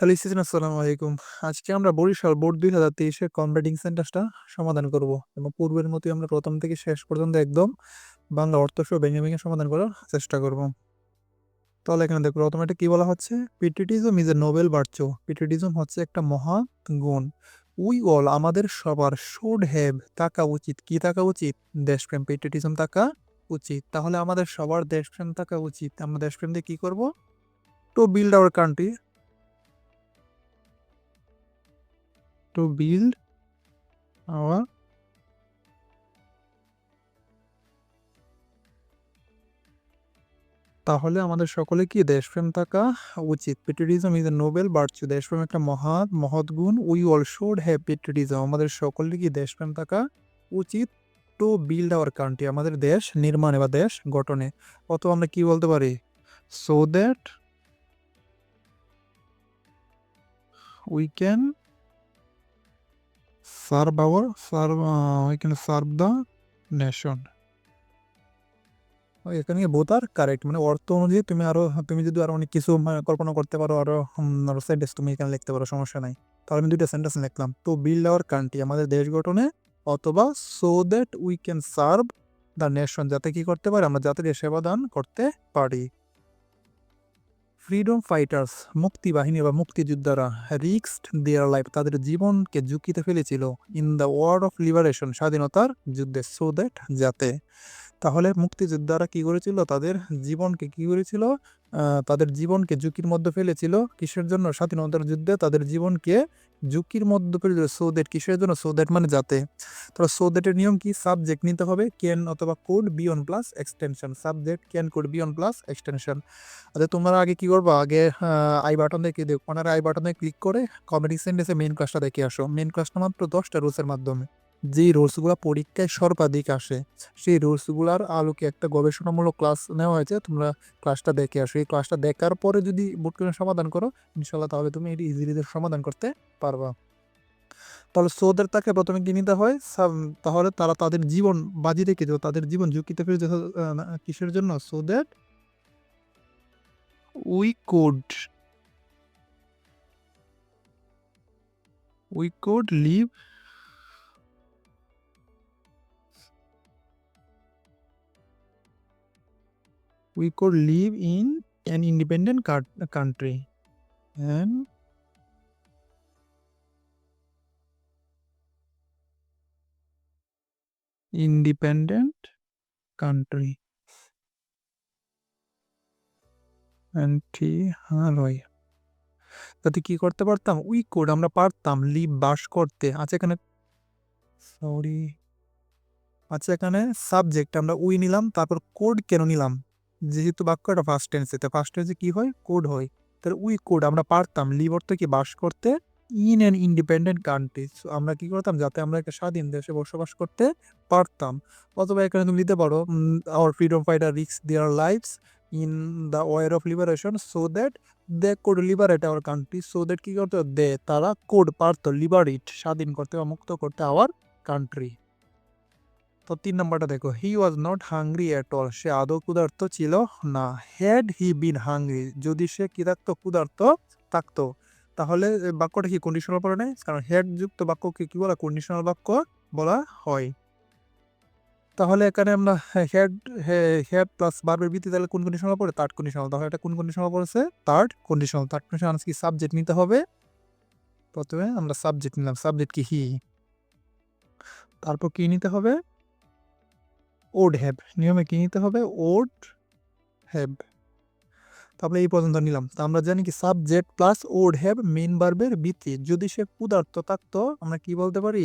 Hello student, আসসালামু আলাইকুম। আজকে আমরা বরিশাল বোর্ড 2023 এর কম্পিটিং সেন্টেন্সটা সমাধান করব এবং পূর্বের মতোই আমরা প্রথম থেকে শেষ পর্যন্ত একদম বাংলা অর্থ সহ ভেঙে ভেঙে সমাধান করার চেষ্টা করব। তাহলে এখানে দেখো প্রথমে এটা কি বলা হচ্ছে, patriotism is a Nobel virtue. Patriotism হচ্ছে একটা মহা গুণ। উই অল আমাদের সবার শুড হ্যাভ থাকা উচিত, কি থাকা উচিত? দেশপ্রেম। পেট্রিয়টিজম থাকা উচিত, তাহলে আমাদের সবার দেশপ্রেম থাকা উচিত। আমরা দেশপ্রেম দিয়ে কি করব? To build our country, to build our, তাহলে আমাদের সকলে কি দেশপ্রেম থাকা উচিত। Patriotism is a Nobel virtue, দেশপ্রেম একটা মহৎ গুণ। We all should have patriotism, আমাদের সকলে কি দেশপ্রেম থাকা উচিত। টু বিল্ড আওয়ার কান্ট্রি, আমাদের দেশ নির্মাণে বা দেশ গঠনে। অথবা আমরা কি বলতে পারি, so that we can serve the nation. এখানে বোথ আর কারেক্ট, মানে অর্থ অনুযায়ী তুমি যদি আরো অনেক কিছু কল্পনা করতে পারো, আরো সেন্টেন্স তুমি এখানে লিখতে পারো, সমস্যা নাই। তাহলে আমি দুইটা সেন্টেন্স লিখলাম, টু বিল্ড আওয়ার কান্ট্রি আমাদের দেশ গঠনে, অথবা so that we can serve the nation, যাতে কি করতে পারি, আমরা জাতির সেবা দান করতে পারি। ফ্রিডম ফাইটার্স মুক্তিবাহিনী বা মুক্তিযোদ্ধারা রিস্কড দেয়ার লাইফ তাদের জীবনকে ঝুঁকিতে ফেলেছিল in the war of liberation স্বাধীনতার যুদ্ধে, সো দ্যাট যাতে। তাহলে মুক্তিযোদ্ধারা কি করেছিল, তাদের জীবনকে কি করেছিল, তাদের জীবনকে ঝুঁকির মধ্যে ফেলেছিল কিসের জন্য? স্বাধীনতার যুদ্ধে তাদের জীবনকে ঝুঁকির মধ্যে ফেলেছিল। সো দ্যাট কিসের জন্য? সো দ্যাট মানে যাতে। তাহলে সো দ্যাটের নিয়ম কি? সাবজেক্ট নিতে হবে ক্যান অথবা could be on plus extension. Subject can could be on plus extension. আচ্ছা, তোমরা আগে কি করবা, আগে আই বাটন দেখে দেখো, ওনারা আই বাটনে ক্লিক করে কমেডি সেন্টেন্সে মেইন ক্লাসটা দেখে আসো। মেইন ক্লাসটা মাত্র 10টা রুলসের মাধ্যমে, যেই রুলসগুলো পরীক্ষায় সর্বাধিক আসে, সেই রুলসগুলার আলোকে একটা গবেষণামূলক ক্লাস নেওয়া হয়েছে। তোমরা ক্লাসটা দেখে আসো। এই ক্লাসটা দেখার পরে যদি বোর্ড করে সমাধান করো ইনশাল্লাহ, তাহলে তুমি এটি ইজিলি সমাধান করতে পারবা। তাহলে সোদের তাকে প্রথমে কি নিতে হয়, তাহলে তারা তাদের জীবন বাজি রেখে দিল, তাদের জীবন ঝুঁকিতে ফেলে কিসের জন্য? So that we could live in an independent country, an independent country. হয়, যাতে কি করতে পারতাম, উই কুড আমরা পারতাম, লিভ বাস করতে। আচ্ছা এখানে সরি, আচ্ছা এখানে সাবজেক্ট আমরা উই নিলাম, তারপর কোড কেন নিলাম? যেহেতু বাক্যটা ফার্স্ট টেন্সে, তো ফার্স্ট টেন্সে কি হয়? কোড হয়। তাহলে উই কোড আমরা পারতাম, লিভ অর্থ কি বাস করতে, ইন অ্যান ইন্ডিপেন্ডেন্ট কান্ট্রি আমরা কি করতাম, যাতে আমরা একটা স্বাধীন দেশে বসবাস করতে পারতাম। অথবা এখানে তুমি দিতে পারো, our freedom fighter risk their lives in the war of liberation so that they could liberate our country. So that কি করতো, দে তারা কোড পারতো, লিবারেট স্বাধীন করতে বা মুক্ত করতে আওয়ার কান্ট্রি। তো 3 নাম্বারটা দেখো, he was not hungry at all, সে আদৌ ক্ষুধার্ত ছিল না। হ্যাড হি বিন হাংরি, যদি সে কি থাকতো, ক্ষুধার্ত থাকতো। তাহলে বাক্যটা কি কন্ডিশনাল পড়ে নেই, কারণ হেড যুক্ত বাক্যকে কি বলা, কন্ডিশনাল বাক্য বলা হয়। তাহলে এখানে আমরা হেড হেড প্লাস ভার্বের ভিত্তি, তাহলে কোন কন্ডিশনাল পড়ে? Third conditional. তাহলে এটা কোন কন্ডিশনাল পড়েছে? Third conditional. থার্ড কন্ডিশনাল কি সাবজেক্ট নিতে হবে। প্রথমে আমরা সাবজেক্ট নিলাম, সাবজেক্ট কি হি, তারপর কি নিতে হবে, ওড হ্যাভ। নিয়মে কি নিতে হবে? Ode have. তারপরে এই পর্যন্ত নিলাম। তা আমরা জানি কি subject plus ode have main ভার্বের ভিত্তি। যদি সে ক্ষুধার্ত থাকতো আমরা কি বলতে পারি,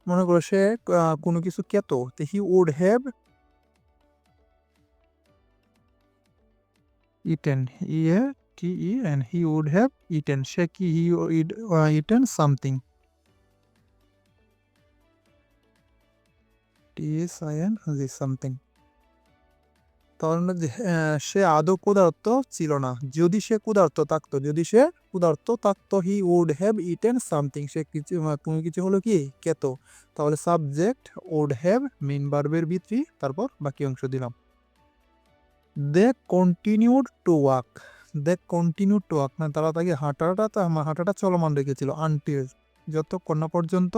মনে করো সে কোনো কিছু খেত, তো হি উড হ্যাভ ইটেন, ইএন, হি উড হ্যাভ ইটেন, সে কি he eaten something, TSIN something. তাহলে সে আদৌ ক্ষুধার্ত ছিল না। যদি সে ক্ষুধার্ত থাকতো, he would have eaten something, সে কিছু কোনো কিছু হলো কি খেত। তাহলে সাবজেক্ট উড হ্যাভ মেইন ভার্বের ভিত্তি, তারপর বাকি অংশ দিলাম। They continued to walk, they continue to walk, মানে তারা তাকে হাঁটাটা চলমান রেখেছিল আনটিল, যতক্ষণ না পর্যন্ত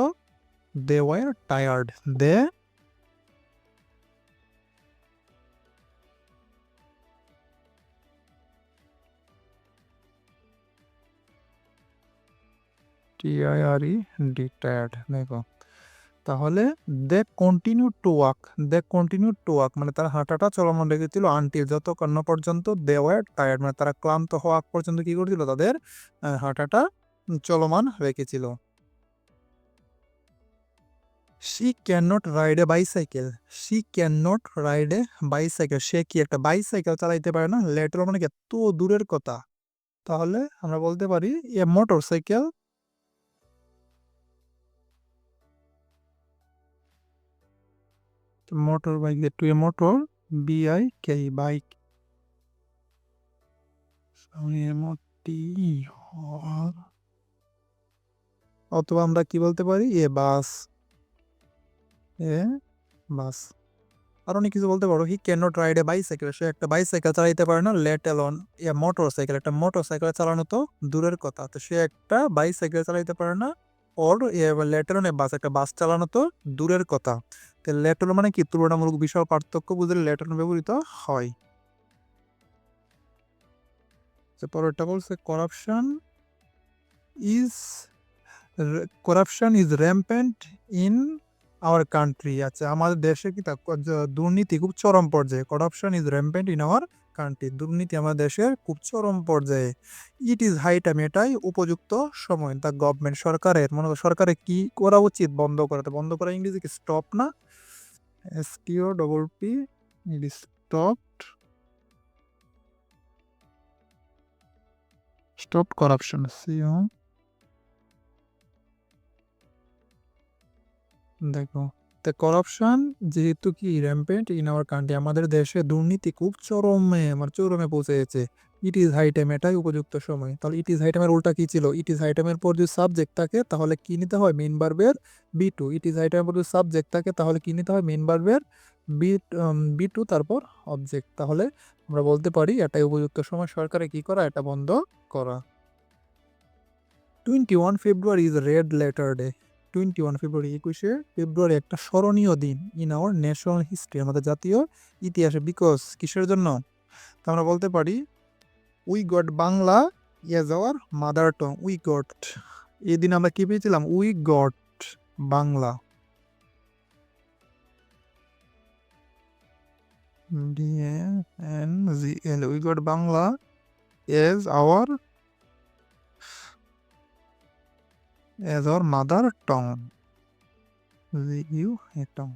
they were tired, they T I R E D tired. দেখো তাহলে দে কন্টিনিউ টু ওয়াক মানে তারা হাঁটাটা চলমান রেখেছিল আনটিল, যতক্ষণ না পর্যন্ত দে ওয়ার টায়ার্ড, মানে তারা ক্লান্ত হওয়া আগ পর্যন্ত কি করেছিল, তাদের হাঁটাটা চলমান রেখেছিল। She can not ride a bicycle, she can not ride a bicycle, সে কি একটা বাইসাইকেল চালাইতে পারে না, লেটার মানে কি এত দূরের কথা। তাহলে আমরা বলতে পারি a motorcycle motorbike, to a motor BIK bike, অথবা আমরা কি বলতে পারি এ বাস, এ বাস। আর অনেক কিছু বলতে পারো, he can not ride a bicycle, সে একটা বাইসাইকেল চালাইতে পারে না, let alone a motorcycle, একটা মোটর সাইকেল চালানো তো দূরের কথা, তো সে একটা বাইসাইকেল চালাইতে পারে না, ওর লেট অ্যালোন এ বাস, একটা বাস চালানো তো দূরের কথা। তো লেট অ্যালোন মানে কি তুলনামূলক বিশাল পার্থক্য বুঝলে লেট অ্যালোন ব্যবহৃত হয়। পরেরটা বলছে corruption is rampant in our country. আচ্ছা, আমাদের দেশে কি দুর্নীতি খুব চরম পর্যায়ে, corruption is rampant in our country, দুর্নীতি আমাদের দেশের খুব চরম পর্যায়ে। ইট ইজ হাই টাইম, এটাই উপযুক্ত সময়। দ্য গভর্নমেন্ট, সরকারের, মনে করো সরকারের কি করা উচিত, বন্ধ করাতে, বন্ধ করা ইংরেজি কি স্টপ না, STOP, it is stop corruption, দেখো তা করাপশন যেহেতু কি র্যাম্পেন্ট ইন আওয়ার কান্ট্রি, আমাদের দেশে দুর্নীতি খুব চরমে পৌঁছে গেছে। ইট ইজ হাই টাইম, এটাই উপযুক্ত সময়। তাহলে ইট ইজ হাই টাইমের উল্টা কি ছিল, ইট ইজ হাই টাইমের পর যদি সাবজেক্ট থাকে তাহলে কি নিতে হয়, মেইন ভার্বের B2। ইট ইজ হাই টাইমের পর যদি সাবজেক্ট থাকে তাহলে কি নিতে হয়, মেইন ভার্বের B2 তারপর অবজেক্ট। তাহলে আমরা বলতে পারি এটাই উপযুক্ত সময় সরকারে কি করা, এটা বন্ধ করা। 21 February is red letter day, 21 ফেব্রুয়ারি, 21শে ফেব্রুয়ারি একটা স্মরণীয় দিন ইন আওয়ার ন্যাশনাল হিস্ট্রি, আমাদের জাতীয় ইতিহাসে। বিকজ কিসের জন্য, তা আমরা বলতে পারি we got Bangla is our mother tongue, we got, এই দিন আমরা কি পেয়েছিলাম, we got Bangla, DANGL, we got Bangla as our mother tongue, tongue.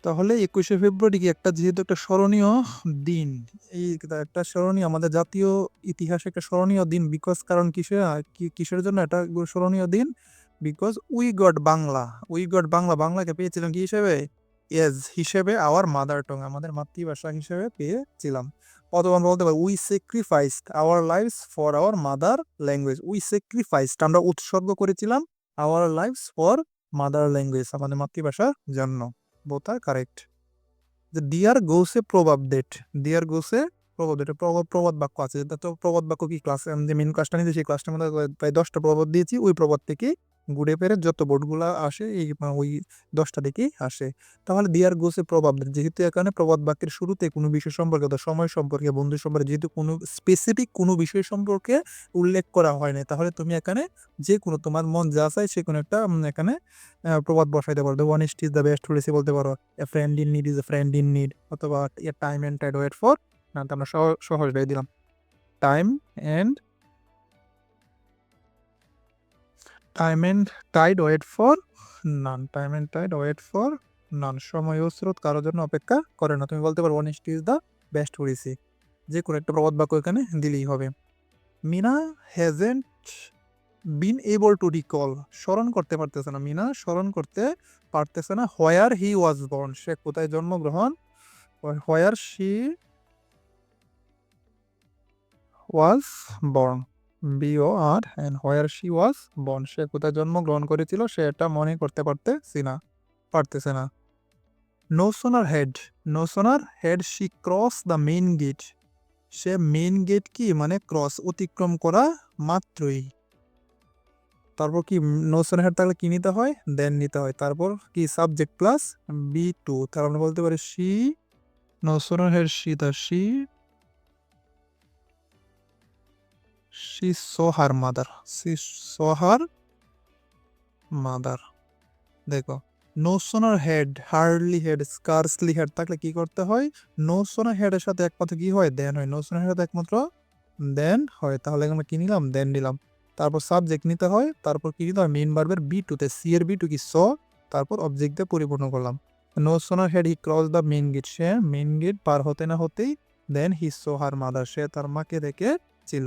তাহলে 21শে ফেব্রুয়ারি কি একটা যেহেতু একটা স্মরণীয় দিন, এই একটা স্মরণীয় আমাদের জাতীয় ইতিহাসে একটা স্মরণীয় দিন, বিকজ কারণ কিসের জন্য এটা স্মরণীয় দিন, বিকজ উই গট বাংলা, বাংলাকে পেয়েছিলাম কি হিসেবে, হিসেবে আওয়ার মাদার টং, আমাদের মাতৃভাষা হিসেবে পেয়েছিলাম। অথবা আমরা বলতে পারি we sacrificed our lives for our mother language, we sacrificed আমরা উৎসর্গ করেছিলাম our lives for mother language, আমাদের মাতৃভাষার জন্য। Both are correct. ডিয়ার গোসে প্রভাব ডেট, ডিয়ার গোসে প্রভাব ডেট, প্রবাদ বাক্য আছে, তো প্রবাদ বাক্য কি ক্লাসে আমি যে মেন ক্লাসটা নিয়েছি সেই ক্লাসটার মধ্যে প্রায় 10টা প্রবাদ দিয়েছি, ওই প্রবাদ থেকে ঘুরে ফেরে যত বোর্ডগুলো আসে এই ওই 10টা থেকেই আসে। তাহলে ডিয়ার গোসে প্রভাব ডেট, যেহেতু এখানে প্রবাদ বাক্যের শুরুতে কোনো বিষয় সম্পর্কে, সময় সম্পর্কে, বন্ধু সম্পর্কে, যেহেতু কোনো স্পেসিফিক কোনো বিষয় সম্পর্কে উল্লেখ করা হয় না, তাহলে তুমি এখানে যে কোনো তোমার মন যা চায় সে কোনো একটা এখানে প্রবাদ বসাইতে পারো। One is the best policy বলতে পারো, a friend in need is a friend in need, অথবা a time and tide wait for, না তো আমরা সহজটাই দিলাম, time and tide wait for none, time and tide wait for none, সময় ও স্রোত কারোর জন্য অপেক্ষা করে না। তুমি বলতে পারো honesty is the best policy, যে কোনো একটা প্রবাদ বাক্য এখানে দিলেই হবে। Meena hasn't been able to recall, স্মরণ করতে পারতেছে না, মিনা স্মরণ করতে পারতেছে না, হোয়ার হি ওয়াজ বর্ন, সে কোথায় জন্মগ্রহণ, where she was born, BOR, and where she was born, সে কোথায় জন্মগ্রহণ করেছিল সে এটা মনে করতে পারতেছে না। No sooner had she cross the main gate, সে মেইন গেট কি মানে ক্রস অতিক্রম করা মাত্রই। তারপর কি নো সন হেড থাকলে কি নিতে হয়? দেন নিতে হয়। তারপর কি সাবজেক্ট প্লাস B2, তার আমরা বলতে পারি she, no sooner had she, the she saw her mother, she saw her mother। দেখো no sooner had, hardly had, scarcely had থাকলে কি করতে হয়? নো সোনার হেডের সাথে একমাত্র কি হয়? দেন হয়। নো সোনার হেড একমাত্র দেন হয়। তাহলে আমরা কি নিলাম? দেন নিলাম। তারপর সাবজেক্ট নিতে হয়, তারপর কি নিতে হয়? মেইন ভার্বের B2 তে সি এর B2 কি স, তারপর অবজেক্ট দিয়ে পরিপূর্ণ করলাম। No sooner had he cross the main gate, সে মেইন গেট পার হতে না হতেই দেন হি সো হার মাদার, সে তার মাকে দেখেছিল।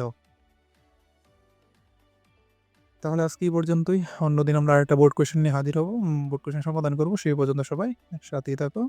তাহলে আজকে এই পর্যন্তই। অন্যদিন আমরা আরেকটা বোর্ড কোয়েশ্চেন নিয়ে হাজির হব, বোর্ড কোয়েশ্চেন সমাধান করবো। সেই পর্যন্ত সবাই সাথেই থাকো।